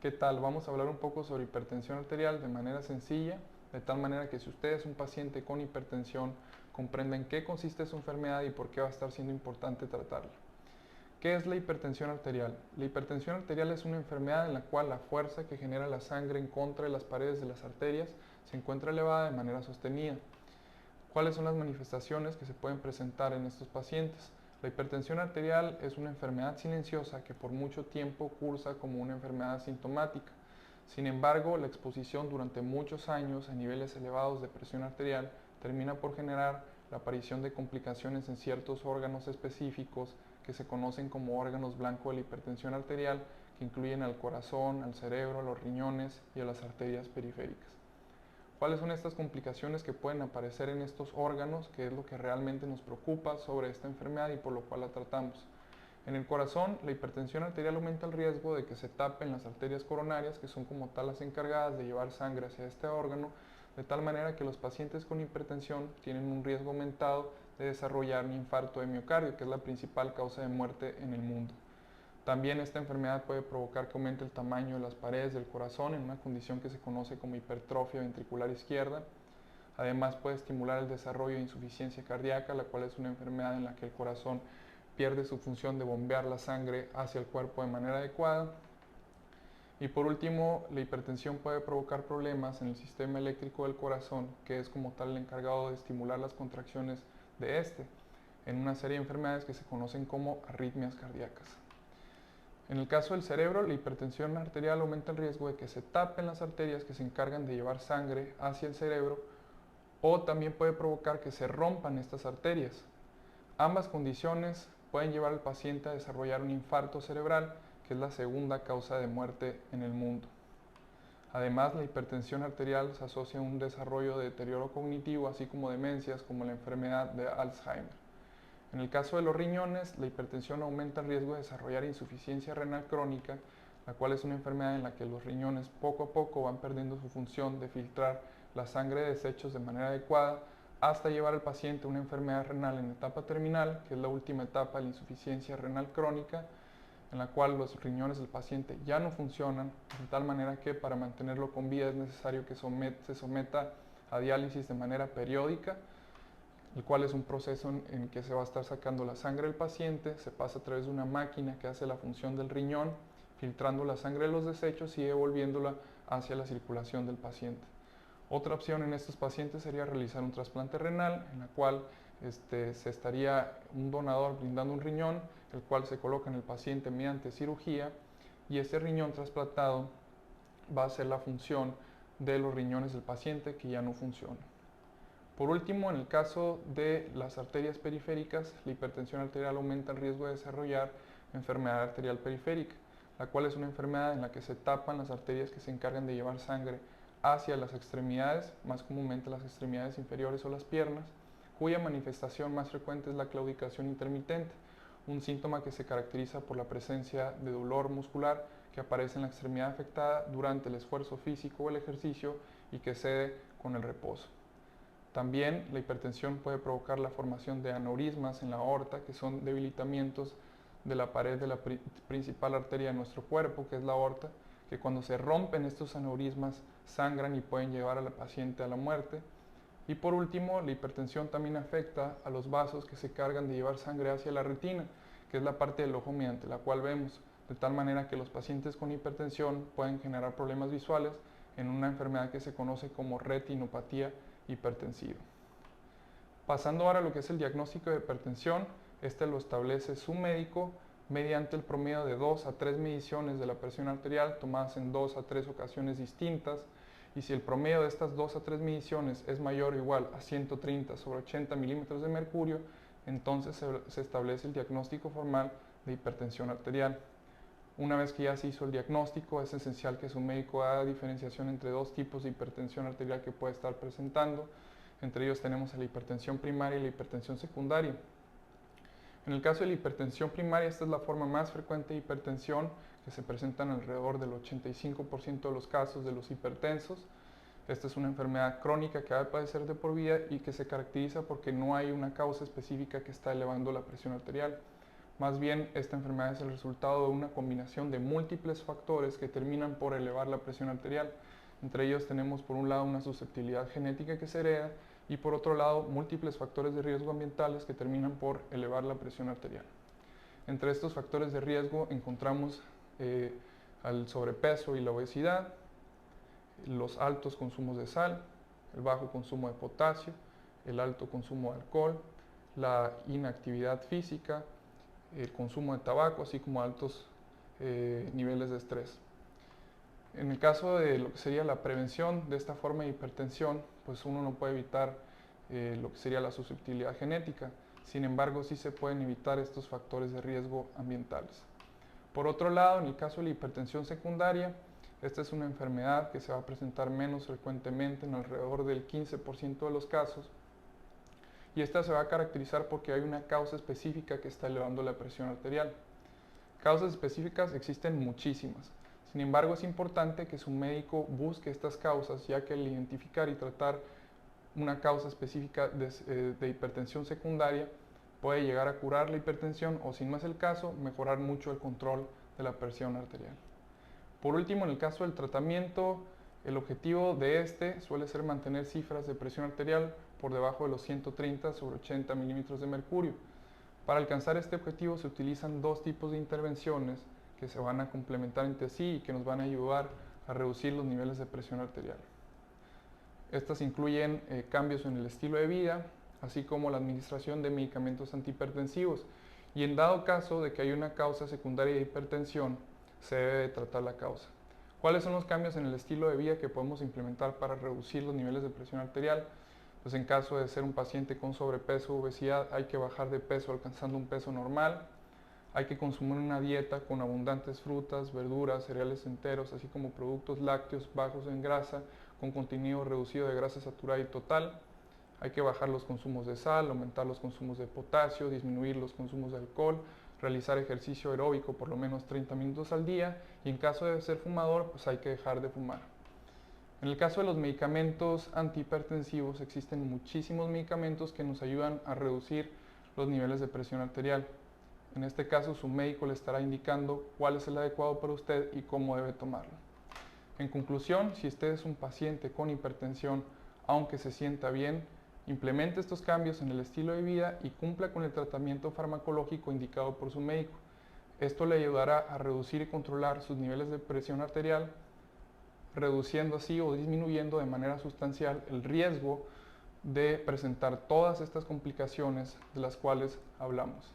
¿Qué tal? Vamos a hablar un poco sobre hipertensión arterial de manera sencilla, de tal manera que si usted es un paciente con hipertensión, comprenda en qué consiste su enfermedad y por qué va a estar siendo importante tratarla. ¿Qué es la hipertensión arterial? La hipertensión arterial es una enfermedad en la cual la fuerza que genera la sangre en contra de las paredes de las arterias se encuentra elevada de manera sostenida. ¿Cuáles son las manifestaciones que se pueden presentar en estos pacientes? La hipertensión arterial es una enfermedad silenciosa que por mucho tiempo cursa como una enfermedad asintomática. Sin embargo, la exposición durante muchos años a niveles elevados de presión arterial termina por generar la aparición de complicaciones en ciertos órganos específicos que se conocen como órganos blanco de la hipertensión arterial, que incluyen al corazón, al cerebro, a los riñones y a las arterias periféricas. ¿Cuáles son estas complicaciones que pueden aparecer en estos órganos? Que es lo que realmente nos preocupa sobre esta enfermedad y por lo cual la tratamos. En el corazón, la hipertensión arterial aumenta el riesgo de que se tapen las arterias coronarias, que son como tal las encargadas de llevar sangre hacia este órgano, de tal manera que los pacientes con hipertensión tienen un riesgo aumentado de desarrollar un infarto de miocardio, que es la principal causa de muerte en el mundo. También esta enfermedad puede provocar que aumente el tamaño de las paredes del corazón en una condición que se conoce como hipertrofia ventricular izquierda. Además puede estimular el desarrollo de insuficiencia cardíaca, la cual es una enfermedad en la que el corazón pierde su función de bombear la sangre hacia el cuerpo de manera adecuada. Y por último, la hipertensión puede provocar problemas en el sistema eléctrico del corazón, que es como tal el encargado de estimular las contracciones de este, en una serie de enfermedades que se conocen como arritmias cardíacas. En el caso del cerebro, la hipertensión arterial aumenta el riesgo de que se tapen las arterias que se encargan de llevar sangre hacia el cerebro, o también puede provocar que se rompan estas arterias. Ambas condiciones pueden llevar al paciente a desarrollar un infarto cerebral, que es la segunda causa de muerte en el mundo. Además, la hipertensión arterial se asocia a un desarrollo de deterioro cognitivo, así como demencias como la enfermedad de Alzheimer. En el caso de los riñones, la hipertensión aumenta el riesgo de desarrollar insuficiencia renal crónica, la cual es una enfermedad en la que los riñones poco a poco van perdiendo su función de filtrar la sangre de desechos de manera adecuada, hasta llevar al paciente a una enfermedad renal en etapa terminal, que es la última etapa de la insuficiencia renal crónica, en la cual los riñones del paciente ya no funcionan, de tal manera que para mantenerlo con vida es necesario que se someta a diálisis de manera periódica, el cual es un proceso en que se va a estar sacando la sangre del paciente, se pasa a través de una máquina que hace la función del riñón, filtrando la sangre de los desechos y devolviéndola hacia la circulación del paciente. Otra opción en estos pacientes sería realizar un trasplante renal, en la cual se estaría un donador brindando un riñón, el cual se coloca en el paciente mediante cirugía, y ese riñón trasplantado va a hacer la función de los riñones del paciente que ya no funcionan. Por último, en el caso de las arterias periféricas, la hipertensión arterial aumenta el riesgo de desarrollar enfermedad arterial periférica, la cual es una enfermedad en la que se tapan las arterias que se encargan de llevar sangre hacia las extremidades, más comúnmente las extremidades inferiores o las piernas, cuya manifestación más frecuente es la claudicación intermitente, un síntoma que se caracteriza por la presencia de dolor muscular que aparece en la extremidad afectada durante el esfuerzo físico o el ejercicio y que cede con el reposo. También la hipertensión puede provocar la formación de aneurismas en la aorta, que son debilitamientos de la pared de la principal arteria de nuestro cuerpo, que es la aorta, que cuando se rompen estos aneurismas sangran y pueden llevar a la paciente a la muerte. Y por último, la hipertensión también afecta a los vasos que se cargan de llevar sangre hacia la retina, que es la parte del ojo mediante la cual vemos, de tal manera que los pacientes con hipertensión pueden generar problemas visuales en una enfermedad que se conoce como retinopatía hipertensiva. Pasando ahora a lo que es el diagnóstico de hipertensión, este lo establece su médico mediante el promedio de 2 a 3 mediciones de la presión arterial tomadas en 2 a 3 ocasiones distintas, y si el promedio de estas 2 a 3 mediciones es mayor o igual a 130 sobre 80 milímetros de mercurio, entonces se establece el diagnóstico formal de hipertensión arterial. Una vez que ya se hizo el diagnóstico, es esencial que su médico haga diferenciación entre dos tipos de hipertensión arterial que puede estar presentando. Entre ellos tenemos la hipertensión primaria y la hipertensión secundaria. En el caso de la hipertensión primaria, esta es la forma más frecuente de hipertensión, que se presenta en alrededor del 85% de los casos de los hipertensos. Esta es una enfermedad crónica que va a padecer de por vida y que se caracteriza porque no hay una causa específica que está elevando la presión arterial. Más bien, esta enfermedad es el resultado de una combinación de múltiples factores que terminan por elevar la presión arterial. Entre ellos tenemos por un lado una susceptibilidad genética que se hereda y por otro lado múltiples factores de riesgo ambientales que terminan por elevar la presión arterial. Entre estos factores de riesgo encontramos al sobrepeso y la obesidad, los altos consumos de sal, el bajo consumo de potasio, el alto consumo de alcohol, la inactividad física, el consumo de tabaco, así como altos niveles de estrés. En el caso de lo que sería la prevención de esta forma de hipertensión, pues uno no puede evitar lo que sería la susceptibilidad genética. Sin embargo, sí se pueden evitar estos factores de riesgo ambientales. Por otro lado, en el caso de la hipertensión secundaria, esta es una enfermedad que se va a presentar menos frecuentemente, en alrededor del 15% de los casos, y esta se va a caracterizar porque hay una causa específica que está elevando la presión arterial. Causas específicas existen muchísimas. Sin embargo, es importante que su médico busque estas causas, ya que al identificar y tratar una causa específica de hipertensión secundaria puede llegar a curar la hipertensión o, si no es el caso, mejorar mucho el control de la presión arterial. Por último, en el caso del tratamiento, el objetivo de este suele ser mantener cifras de presión arterial por debajo de los 130 sobre 80 milímetros de mercurio. Para alcanzar este objetivo se utilizan dos tipos de intervenciones que se van a complementar entre sí y que nos van a ayudar a reducir los niveles de presión arterial. Estas incluyen cambios en el estilo de vida, así como la administración de medicamentos antihipertensivos. Y en dado caso de que hay una causa secundaria de hipertensión, se debe de tratar la causa. ¿Cuáles son los cambios en el estilo de vida que podemos implementar para reducir los niveles de presión arterial? Pues en caso de ser un paciente con sobrepeso o obesidad, hay que bajar de peso alcanzando un peso normal. Hay que consumir una dieta con abundantes frutas, verduras, cereales enteros, así como productos lácteos bajos en grasa, con contenido reducido de grasa saturada y total. Hay que bajar los consumos de sal, aumentar los consumos de potasio, disminuir los consumos de alcohol, realizar ejercicio aeróbico por lo menos 30 minutos al día y en caso de ser fumador, pues hay que dejar de fumar. En el caso de los medicamentos antihipertensivos, existen muchísimos medicamentos que nos ayudan a reducir los niveles de presión arterial. En este caso, su médico le estará indicando cuál es el adecuado para usted y cómo debe tomarlo. En conclusión, si usted es un paciente con hipertensión, aunque se sienta bien, implemente estos cambios en el estilo de vida y cumpla con el tratamiento farmacológico indicado por su médico. Esto le ayudará a reducir y controlar sus niveles de presión arterial, reduciendo así o disminuyendo de manera sustancial el riesgo de presentar todas estas complicaciones de las cuales hablamos.